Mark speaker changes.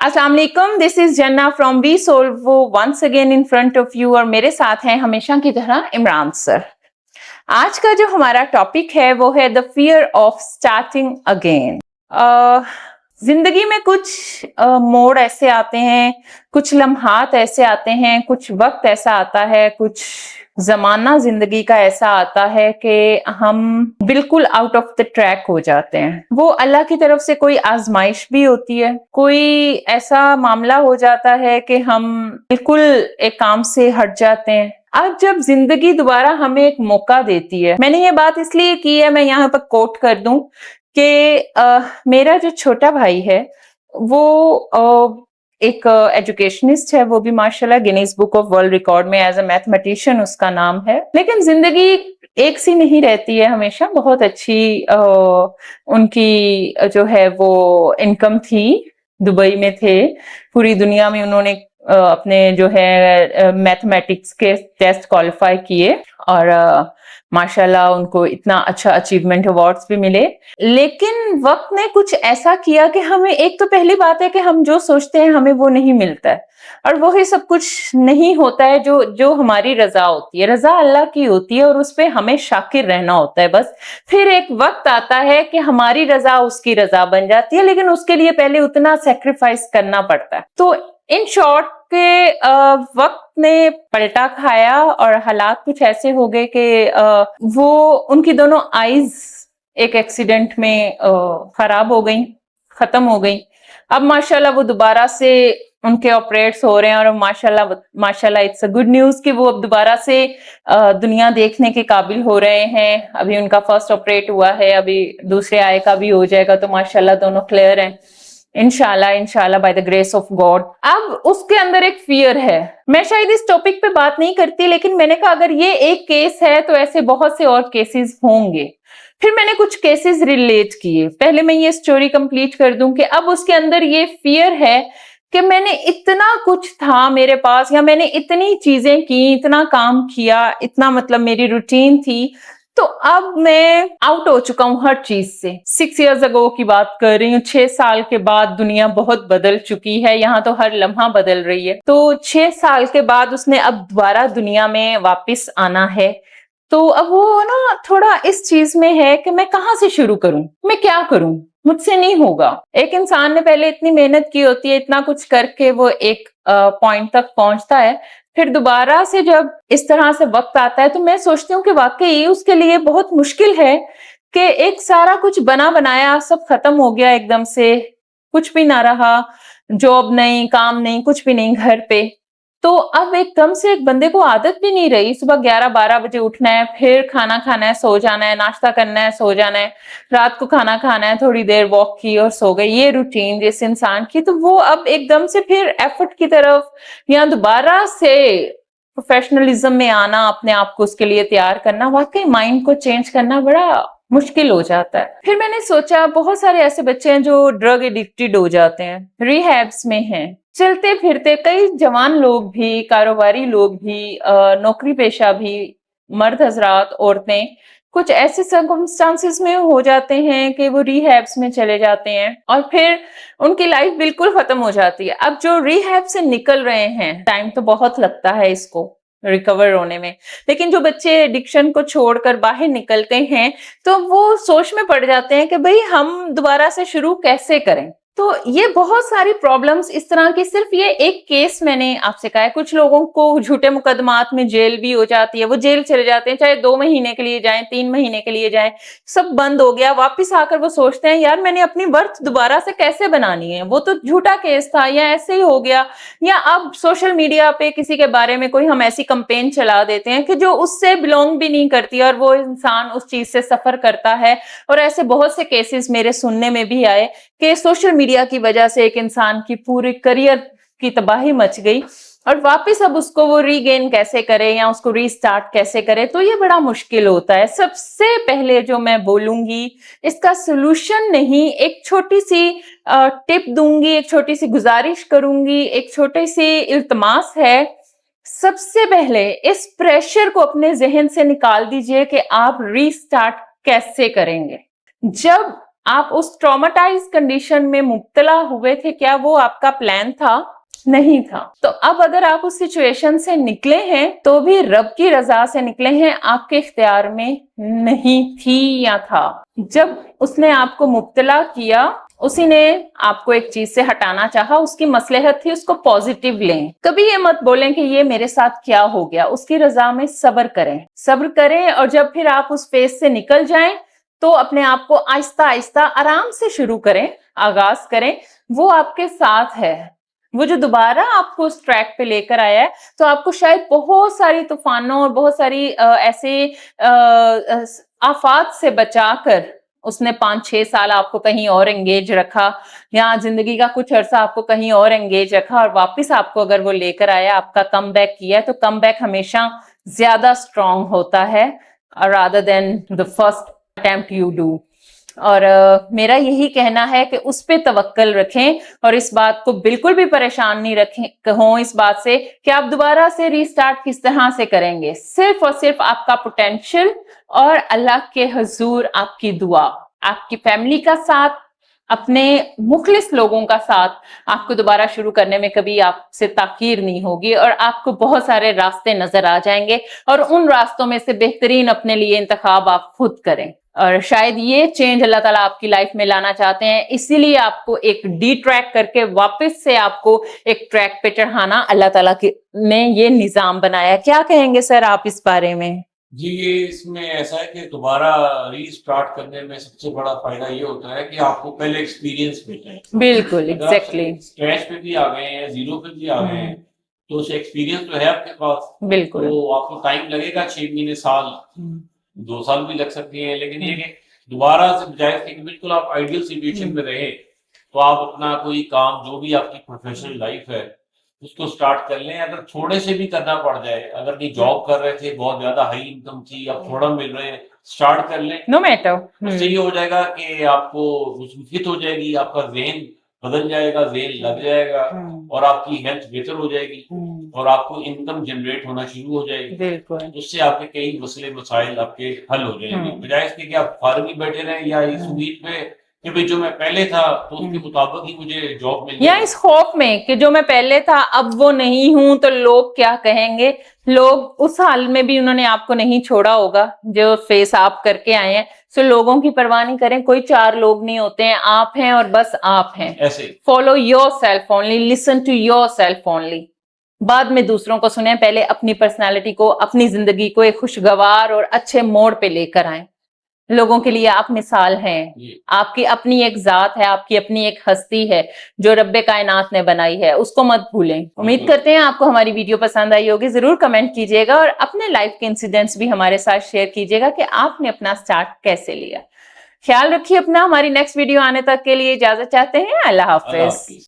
Speaker 1: अस्सलाम वालेकुम, this is Janna from we solvo once again in front of you, और मेरे साथ हैं हमेशा की तरह इमरान सर। आज का जो हमारा टॉपिक है वो है the fear of starting again. जिंदगी में कुछ मोड़ ऐसे आते हैं, कुछ लम्हात ऐसे आते हैं, कुछ वक्त ऐसा आता है, कुछ जमाना जिंदगी का ऐसा आता है कि हम बिल्कुल आउट ऑफ द ट्रैक हो जाते हैं। वो अल्लाह की तरफ से कोई आजमाइश भी होती है, कोई ऐसा मामला हो जाता है कि हम बिल्कुल एक काम से हट जाते हैं। अब जब जिंदगी दोबारा हमें एक मौका देती है, मैंने ये बात इसलिए की है, मैं यहाँ पर कोट कर दूं कि मेरा जो छोटा भाई है वो एक एजुकेशनिस्ट है, वो भी माशाल्लाह Guinness book of world record में एज अ मैथमेटिशियन उसका नाम है। लेकिन जिंदगी एक सी नहीं रहती है हमेशा, बहुत अच्छी उनकी जो है वो इनकम थी, दुबई में थे, पूरी दुनिया में उन्होंने अपने जो है मैथमेटिक्स के टेस्ट क्वालिफाई किए और माशाल्लाह उनको इतना अच्छा अचीवमेंट अवार्ड्स भी मिले। लेकिन वक्त ने कुछ ऐसा किया कि हमें, एक तो पहली बात है कि हम जो सोचते हैं हमें वो नहीं मिलता है, और वही सब कुछ नहीं होता है जो हमारी रजा होती है। रजा अल्लाह की होती है और उस पे हमें शाकिर रहना होता है बस। फिर एक वक्त आता है कि हमारी रजा उसकी रजा बन जाती है, लेकिन उसके लिए पहले उतना सेक्रीफाइस करना पड़ता है। तो इन शॉर्ट के वक्त ने पलटा खाया और हालात कुछ ऐसे हो गए कि वो उनकी दोनों आईज एक एक्सीडेंट में खराब हो गई, खत्म हो गई। अब माशाल्लाह वो दोबारा से उनके ऑपरेट्स हो रहे हैं और माशाल्लाह इट्स अ गुड न्यूज कि वो अब दोबारा से दुनिया देखने के काबिल हो रहे हैं। अभी उनका फर्स्ट ऑपरेट हुआ है, अभी दूसरे आय का भी हो जाएगा, तो माशाल्लाह दोनों क्लियर हैं इंशाल्लाह by the grace of God. अब उसके अंदर एक फियर है। मैं शायद इस टॉपिक पे बात नहीं करती, लेकिन मैंने कहा अगर ये एक केस है तो ऐसे बहुत से और केसेस होंगे। फिर मैंने कुछ केसेस रिलेट किए। पहले मैं ये स्टोरी कंप्लीट कर दूं कि अब उसके अंदर ये फियर है कि मैंने इतना कुछ था मेरे पास, या मैंने इतनी चीजें की, इतना काम किया, इतना मतलब मेरी रूटीन थी, तो अब मैं आउट हो चुका हूं हर चीज से। 6 years ago की बात कर रही हूँ। 6 साल के बाद दुनिया बहुत बदल चुकी है, यहाँ तो हर लम्हा बदल रही है। तो 6 साल के बाद उसने अब दोबारा दुनिया में वापस आना है। तो अब वो ना थोड़ा इस चीज में है कि मैं कहाँ से शुरू करूं, मैं क्या करूं, मुझसे नहीं होगा। एक इंसान ने पहले इतनी मेहनत की होती है, इतना कुछ करके वो एक पॉइंट तक पहुंचता है, फिर दोबारा से जब इस तरह से वक्त आता है तो मैं सोचती हूँ कि वाकई उसके लिए बहुत मुश्किल है कि एक सारा कुछ बना बनाया सब खत्म हो गया एकदम से, कुछ भी ना रहा, जॉब नहीं, काम नहीं, कुछ भी नहीं घर पे। तो अब एकदम से एक बंदे को आदत भी नहीं रही, सुबह 11-12 बजे उठना है, फिर खाना खाना है, सो जाना है, नाश्ता करना है, सो जाना है, रात को खाना खाना है, थोड़ी देर वॉक की और सो गई। ये रूटीन जिस इंसान की, तो वो अब एकदम से फिर एफर्ट की तरफ या दोबारा से प्रोफेशनलिज्म में आना, अपने आप को उसके लिए तैयार करना, वाकई माइंड को चेंज करना बड़ा मुश्किल हो जाता है। फिर मैंने सोचा बहुत सारे ऐसे बच्चे हैं जो ड्रग एडिक्टेड हो जाते हैं, रिहैब्स में हैं, चलते फिरते कई जवान लोग भी, कारोबारी लोग भी, नौकरी पेशा भी, मर्द हजरात, औरतें, कुछ ऐसे सर्कमस्टांसेस में हो जाते हैं कि वो रिहैब्स में चले जाते हैं और फिर उनकी लाइफ बिल्कुल खत्म हो जाती है। अब जो रिहैब से निकल रहे हैं, टाइम तो बहुत लगता है इसको रिकवर होने में, लेकिन जो बच्चे एडिक्शन को छोड़कर बाहर निकलते हैं तो वो सोच में पड़ जाते हैं कि भाई हम दोबारा से शुरू कैसे करें। तो ये बहुत सारी प्रॉब्लम्स इस तरह की, सिर्फ ये एक केस मैंने आपसे कहा है। कुछ लोगों को झूठे मुकदमात में जेल भी हो जाती है, वो जेल चले जाते हैं, चाहे 2 महीने के लिए जाएं, 3 महीने के लिए जाएं, सब बंद हो गया, वापस आकर वो सोचते हैं यार मैंने अपनी वर्थ दोबारा से कैसे बनानी है, वो तो झूठा केस था या ऐसे ही हो गया। या अब सोशल मीडिया पे किसी के बारे में कोई हम ऐसी कंपेन चला देते हैं कि जो उससे बिलोंग भी नहीं करती और वो इंसान उस चीज से सफर करता है। और ऐसे बहुत से केसेस मेरे सुनने में भी आए कि सोशल मीडिया की वजह से एक इंसान की पूरी करियर की तबाही मच गई और वापस अब उसको वो रीगेन कैसे करे या उसको रीस्टार्ट कैसे करे, तो ये बड़ा मुश्किल होता है। सबसे पहले जो मैं बोलूंगी, इसका सोल्यूशन नहीं, एक छोटी सी टिप दूंगी, एक छोटी सी गुजारिश करूंगी, एक छोटी सी इल्तमास है। सबसे पहले इस प्रेशर को अपने जहन से निकाल दीजिए कि आप रीस्टार्ट कैसे करेंगे। जब آپ اس ٹراماٹائز کنڈیشن میں مبتلا ہوئے تھے, کیا وہ آپ کا پلان تھا؟ نہیں تھا. تو اب اگر آپ اس سچویشن سے نکلے ہیں تو بھی رب کی رضا سے نکلے ہیں, آپ کے اختیار میں نہیں تھی یا تھا. جب اس نے آپ کو مبتلا کیا, اسی نے آپ کو ایک چیز سے ہٹانا چاہا, اس کی مصلحت تھی, اس کو پازیٹیو لیں. کبھی یہ مت بولیں کہ یہ میرے ساتھ کیا ہو گیا. اس کی رضا میں صبر کریں, اور جب پھر آپ اس فیز سے نکل جائیں تو اپنے آپ کو آہستہ آہستہ آرام سے شروع کریں, آغاز کریں. وہ آپ کے ساتھ ہے, وہ جو دوبارہ آپ کو اس ٹریک پہ لے کر آیا ہے. تو آپ کو شاید بہت ساری طوفانوں اور بہت ساری ایسے آفات سے بچا کر اس نے 5-6 سال آپ کو کہیں اور انگیج رکھا, یا زندگی کا کچھ عرصہ آپ کو کہیں اور انگیج رکھا, اور واپس آپ کو اگر وہ لے کر آیا, آپ کا کم بیک کیا, تو کم بیک ہمیشہ زیادہ اسٹرانگ ہوتا ہے rather than the first attempt you do. اور میرا یہی کہنا ہے کہ اس پہ توکل رکھیں, اور اس بات کو بالکل بھی پریشان نہیں رکھیں ہوں اس بات سے کہ آپ دوبارہ سے ری سٹارٹ کس طرح سے کریں گے. صرف اور صرف آپ کا پوٹینشل اور اللہ کے حضور آپ کی دعا, آپ کی فیملی کا ساتھ, اپنے مخلص لوگوں کا ساتھ, آپ کو دوبارہ شروع کرنے میں کبھی آپ سے تاخیر نہیں ہوگی, اور آپ کو بہت سارے راستے نظر آ جائیں گے, اور ان راستوں میں سے بہترین اپنے لیے انتخاب آپ خود کریں. اور شاید یہ چینج اللہ تعالیٰ آپ کی لائف میں لانا چاہتے ہیں, اسی لیے آپ کو ایک ڈی ٹریک کر کے واپس سے آپ کو ایک ٹریک پہ چڑھانا اللہ تعالیٰ نے یہ نظام بنایا. کیا کہیں گے سر آپ اس بارے میں؟
Speaker 2: جی, یہ اس میں ایسا ہے کہ دوبارہ ری سٹارٹ کرنے میں سب سے بڑا فائدہ یہ ہوتا ہے کہ آپ کو پہلے ایکسپیرینس ملتا ہے.
Speaker 1: بالکل, ایگزیکٹلی.
Speaker 2: اسکریچ پہ بھی آ گئے ہیں, زیرو پہ بھی آ گئے ہیں, تو اس ایکسپیرینس تو ہے آپ کے پاس.
Speaker 1: بالکل.
Speaker 2: تو آپ کو ٹائم لگے گا, 6 مہینے, سال, 2 سال بھی لگ سکتے ہیں, لیکن یہ کہ دوبارہ سے بجائے کہ بالکل آپ آئیڈیل سچویشن میں رہے, تو آپ اپنا کوئی کام جو بھی آپ کی پروفیشنل لائف ہے اس کو سٹارٹ کر لیں. اگر تھوڑے سے بھی کرنا پڑ جائے, اگر نہیں جاب کر رہے تھے, بہت زیادہ ہائی انکم تھی, اب تھوڑا مل رہے ہیں, سٹارٹ کر لیں.
Speaker 1: No matter.
Speaker 2: اس سے یہ ہو جائے گا کہ آپ کو فٹ ہو جائے گی, آپ کا ذہن بدل جائے گا, ذہن لگ جائے گا, اور آپ کی ہیلتھ بہتر ہو جائے گی, اور آپ کو انکم جنریٹ ہونا شروع ہو جائے گی.
Speaker 1: بالکل.
Speaker 2: اس سے آپ کے کئی مسئلے مسائل آپ کے حل ہو جائیں گے, بجائے اس کے کہ آپ فارغ ہی بیٹھے رہیں, یا اس امید پہ کہ بھئی جو میں پہلے تھا تو اس کے مطابق ہی مجھے جاب مل
Speaker 1: یا اس خوف میں کہ جو میں پہلے تھا اب وہ نہیں ہوں تو لوگ کیا کہیں گے. لوگ اس حال میں بھی انہوں نے آپ کو نہیں چھوڑا ہوگا جو فیس آپ کر کے آئے ہیں. سو لوگوں کی پرواہ نہیں کریں, کوئی 4 لوگ نہیں ہوتے ہیں, آپ ہیں اور بس آپ ہیں.
Speaker 2: ایسے
Speaker 1: follow yourself only, listen to yourself only. بعد میں دوسروں کو سنیں, پہلے اپنی پرسنالٹی کو, اپنی زندگی کو ایک خوشگوار اور اچھے موڑ پہ لے کر آئیں. لوگوں کے لیے آپ مثال ہیں, آپ کی اپنی ایک ذات ہے, آپ کی اپنی ایک ہستی ہے جو رب کائنات نے بنائی ہے, اس کو مت بھولیں. امید کرتے ہیں آپ کو ہماری ویڈیو پسند آئی ہوگی. ضرور کمنٹ کیجیے گا, اور اپنے لائف کے انسیڈنٹس بھی ہمارے ساتھ شیئر کیجیے گا کہ آپ نے اپنا سٹارٹ کیسے لیا. خیال رکھیے اپنا. ہماری نیکسٹ ویڈیو آنے تک کے لیے اجازت چاہتے ہیں. اللہ حافظ.